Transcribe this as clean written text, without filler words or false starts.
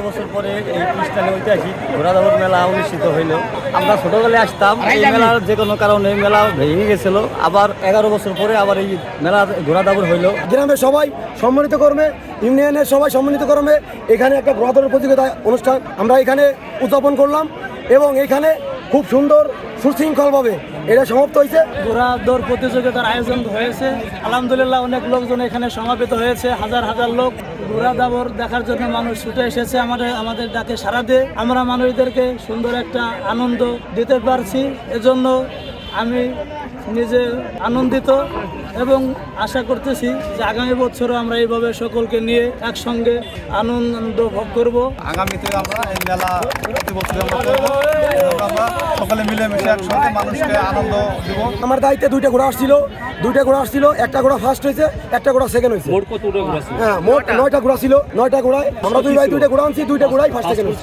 বছর পরে এই খ্রিস্টানি ঐতিহাসিক ঘোড়াদৌড় মেলা অনুষ্ঠিত হইল। আমরা ছোটবেলায় আসতাম, এই মেলার যে কোনো কারণে মেলা ভেঙে গেছিল, আবার 11 বছর পরে আবার এই মেলা ঘোড়াদৌড় হইল। গ্রামের সবাই সম্মানিত কর্মে, ইউনিয়নের সবাই সম্মানিত কর্মে এখানে একটা ঘোড়াদৌড়ের প্রতিযোগিতা অনুষ্ঠান আমরা এখানে উদযাপন করলাম এবং এখানে খুব সুন্দর সুশৃঙ্খলভাবে এটা সমাপ্ত হয়েছে। ঘোড়াদৌড় প্রতিযোগিতার আয়োজন হয়েছে, আলহামদুলিল্লাহ অনেক লোকজন এখানে সমাবেত হয়েছে, হাজার হাজার লোক ঘোড়াদৌড় দেখার জন্য মানুষ ছুটে এসেছে। আমাদের ডাকে সাড়া দিয়ে আমরা মানুষদেরকে সুন্দর একটা আনন্দ দিতে পারছি, এজন্য আমি নিজে আনন্দিত এবং আশা করতেছি যে আগামী বছরও আমরা এইভাবে সকলকে নিয়ে একসঙ্গে আনন্দ ভোগ করব। আগামীতে আমরা এই মেলা প্রতি বছর আমরা সকলে মিলেমিশে একসঙ্গে মানুষকে আনন্দ দেব। আমার দায়িত্বে দুইটা ঘোড়া আসছিল, একটা ঘোড়া ফার্স্ট হয়েছে, একটা ঘোড়া সেকেন্ড হয়েছে। হ্যাঁ, মোট 9টা ঘোড়া ছিল, 9টা ঘোড়ায় আমরা দুই ভাই 2টা ঘোড়া আনছি, 2টা ঘোড়াই ফার্স্ট সেকেন্ড হয়েছে।